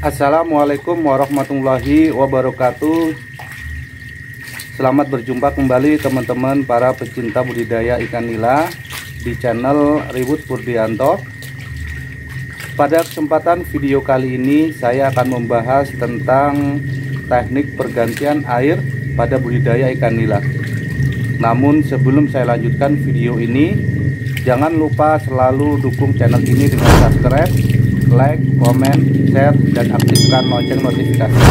Assalamualaikum warahmatullahi wabarakatuh. Selamat berjumpa kembali teman-teman para pecinta budidaya ikan nila di channel Riwut Purdianto. Pada kesempatan video kali ini saya akan membahas tentang teknik pergantian air pada budidaya ikan nila. Namun sebelum saya lanjutkan video ini, jangan lupa selalu dukung channel ini dengan subscribe, like, komen, share, dan aktifkan lonceng notifikasi.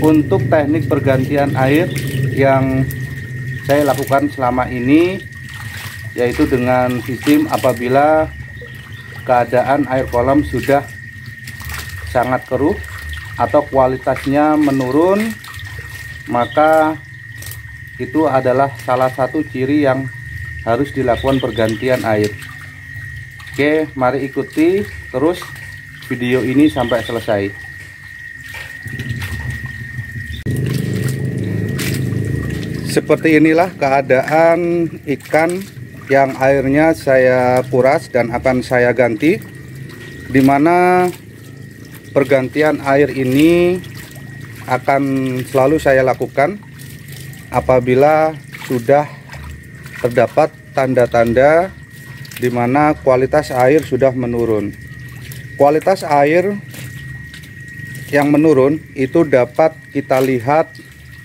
Untuk teknik pergantian air yang saya lakukan selama ini, yaitu dengan sistem apabila keadaan air kolam sudah sangat keruh atau kualitasnya menurun, maka itu adalah salah satu ciri yang harus dilakukan pergantian air. Oke, mari ikuti terus video ini sampai selesai. Seperti inilah keadaan ikan yang airnya saya kuras dan akan saya ganti, dimana pergantian air ini akan selalu saya lakukan apabila sudah terdapat tanda-tanda di mana kualitas air sudah menurun. Kualitas air yang menurun itu dapat kita lihat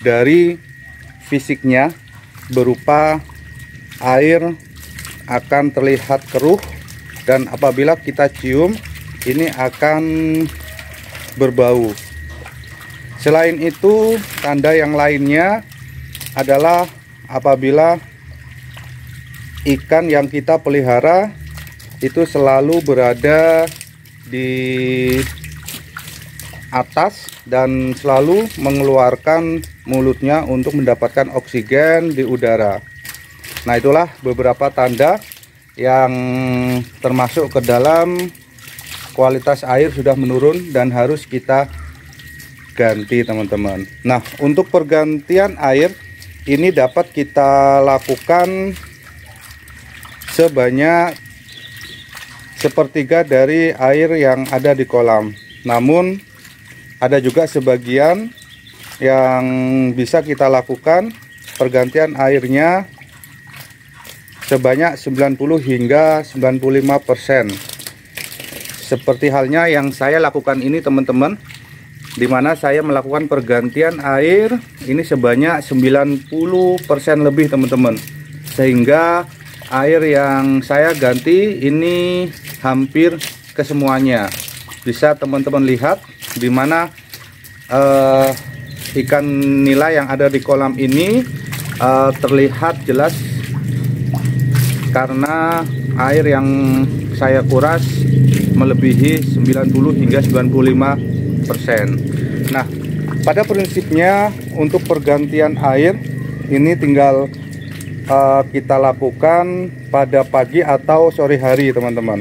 dari fisiknya, berupa air akan terlihat keruh, dan apabila kita cium ini akan berbau. Selain itu, tanda yang lainnya adalah apabila ikan yang kita pelihara itu selalu berada di atas dan selalu mengeluarkan mulutnya untuk mendapatkan oksigen di udara. Nah, itulah beberapa tanda yang termasuk ke dalam kualitas air sudah menurun dan harus kita ganti, teman-teman. Nah, untuk pergantian air ini dapat kita lakukan sebanyak sepertiga dari air yang ada di kolam. Namun ada juga sebagian yang bisa kita lakukan pergantian airnya sebanyak 90 hingga 95%. Seperti halnya yang saya lakukan ini, teman-teman, dimana saya melakukan pergantian air ini sebanyak 90% lebih, teman-teman, sehingga air yang saya ganti ini hampir kesemuanya. Bisa teman-teman lihat di mana ikan nila yang ada di kolam ini terlihat jelas karena air yang saya kuras melebihi 90 hingga 95%. Nah, pada prinsipnya untuk pergantian air ini tinggal kita lakukan pada pagi atau sore hari, teman-teman.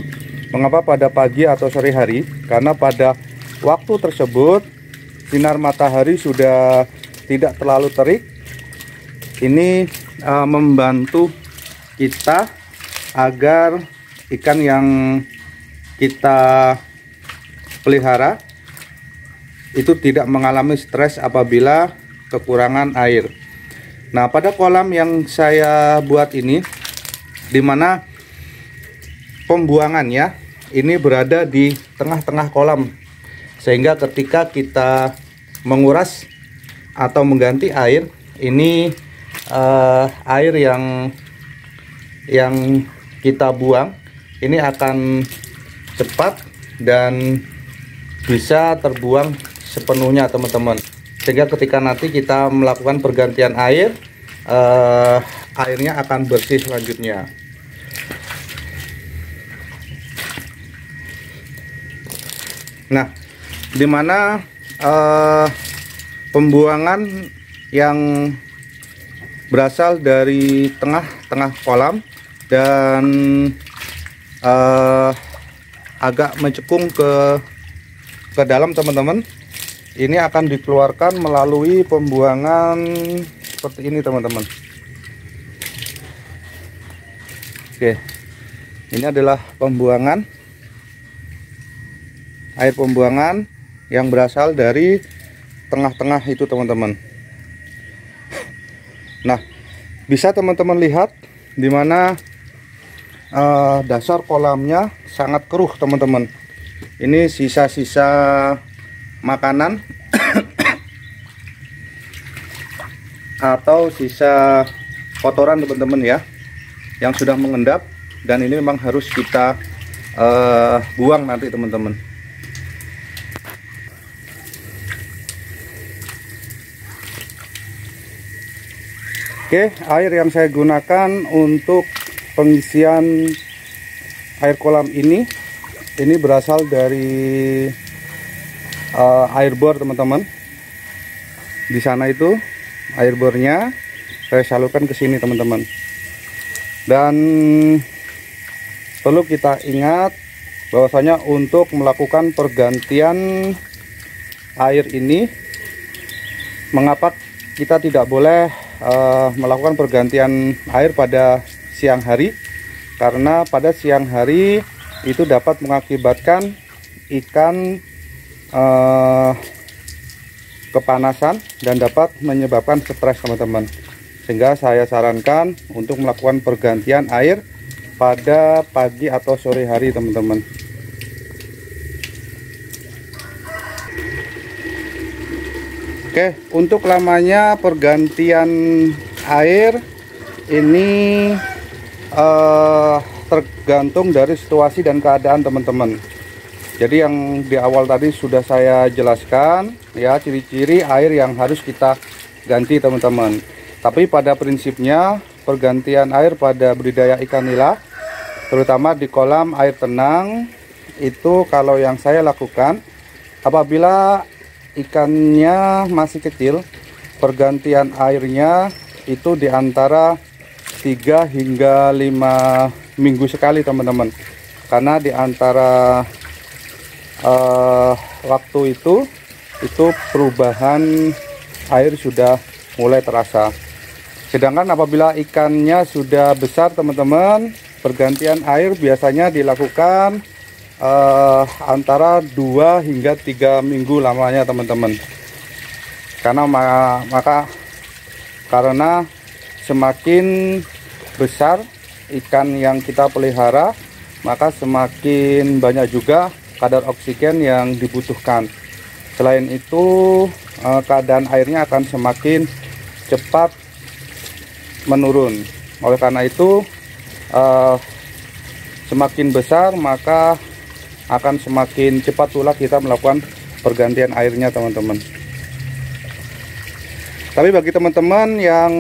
Mengapa pada pagi atau sore hari? Karena pada waktu tersebut sinar matahari sudah tidak terlalu terik. Ini membantu kita agar ikan yang kita pelihara itu tidak mengalami stres apabila kekurangan air. Nah, pada kolam yang saya buat ini, dimana pembuangannya ini berada di tengah-tengah kolam, sehingga ketika kita menguras atau mengganti air, ini air yang kita buang ini akan cepat dan bisa terbuang sepenuhnya, teman-teman. Sehingga ketika nanti kita melakukan pergantian air, airnya akan bersih selanjutnya. Nah, dimana pembuangan yang berasal dari tengah-tengah kolam dan agak mencekung ke dalam, teman-teman, ini akan dikeluarkan melalui pembuangan seperti ini, teman-teman. Oke, ini adalah pembuangan air pembuangan yang berasal dari tengah-tengah itu teman-teman. Nah, bisa teman-teman lihat di mana dasar kolamnya sangat keruh teman-teman. Ini sisa-sisa makanan atau sisa kotoran teman-teman ya, yang sudah mengendap, dan ini memang harus kita buang nanti teman-teman. Oke, air yang saya gunakan untuk pengisian air kolam ini berasal dari air bor teman-teman. Di sana itu air bornya saya salurkan ke sini teman-teman. Dan perlu kita ingat bahwasanya untuk melakukan pergantian air ini, mengapa kita tidak boleh melakukan pergantian air pada siang hari? Karena pada siang hari itu dapat mengakibatkan ikan kepanasan dan dapat menyebabkan stres teman-teman. Sehingga saya sarankan untuk melakukan pergantian air pada pagi atau sore hari teman-teman. Oke, untuk lamanya pergantian air ini tergantung dari situasi dan keadaan teman-teman. Jadi yang di awal tadi sudah saya jelaskan ya, ciri-ciri air yang harus kita ganti teman-teman. Tapi pada prinsipnya pergantian air pada budidaya ikan nila, terutama di kolam air tenang, itu kalau yang saya lakukan apabila ikannya masih kecil, pergantian airnya itu di antara 3 hingga 5 minggu sekali teman-teman. Karena di antara waktu itu perubahan air sudah mulai terasa. Sedangkan apabila ikannya sudah besar teman-teman, pergantian air biasanya dilakukan antara 2 hingga 3 minggu lamanya teman-teman. Karena semakin besar ikan yang kita pelihara, maka semakin banyak juga kadar oksigen yang dibutuhkan. Selain itu, keadaan airnya akan semakin cepat menurun. Oleh karena itu, semakin besar maka akan semakin cepat pula kita melakukan pergantian airnya teman-teman. Tapi bagi teman-teman yang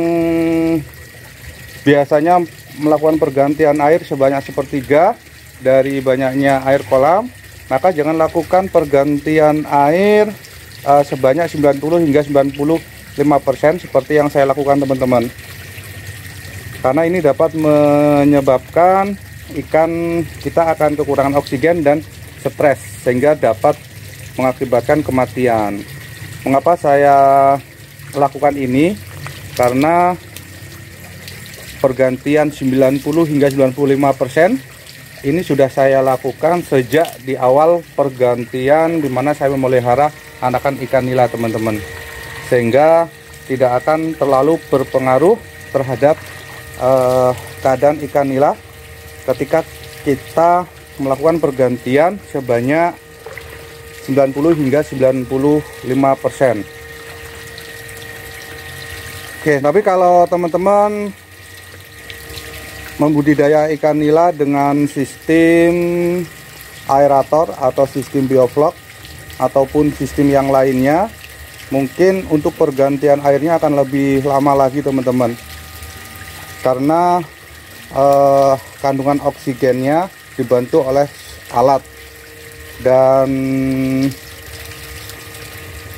biasanya melakukan pergantian air sebanyak 1/3 dari banyaknya air kolam, maka jangan lakukan pergantian air sebanyak 90 hingga 95% seperti yang saya lakukan teman-teman. Karena ini dapat menyebabkan ikan kita akan kekurangan oksigen dan stres, sehingga dapat mengakibatkan kematian. Mengapa saya lakukan ini? Karena pergantian 90 hingga 95% ini sudah saya lakukan sejak di awal pergantian, dimana saya memelihara anakan ikan nila teman-teman, sehingga tidak akan terlalu berpengaruh terhadap keadaan ikan nila ketika kita melakukan pergantian sebanyak 90 hingga 95%. Oke, tapi kalau teman-teman membudidaya ikan nila dengan sistem aerator atau sistem bioflok ataupun sistem yang lainnya, mungkin untuk pergantian airnya akan lebih lama lagi teman-teman, karena kandungan oksigennya dibantu oleh alat, dan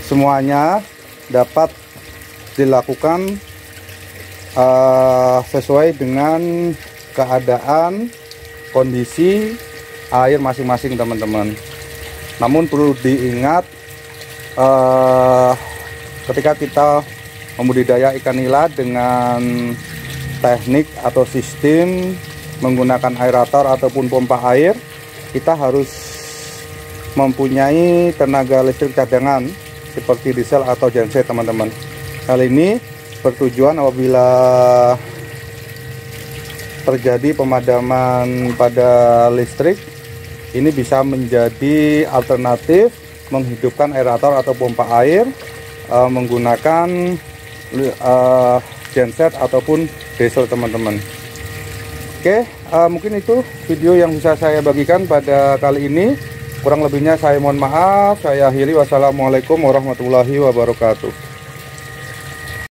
semuanya dapat dilakukan sesuai dengan keadaan kondisi air masing-masing teman-teman. Namun perlu diingat, ketika kita membudidaya ikan nila dengan teknik atau sistem menggunakan aerator ataupun pompa air, kita harus mempunyai tenaga listrik cadangan seperti diesel atau genset teman-teman. Hal ini bertujuan apabila terjadi pemadaman pada listrik, ini bisa menjadi alternatif menghidupkan aerator atau pompa air menggunakan genset ataupun diesel teman-teman. Oke, mungkin itu video yang bisa saya bagikan pada kali ini. Kurang lebihnya saya mohon maaf. Saya akhiri. Wassalamualaikum warahmatullahi wabarakatuh.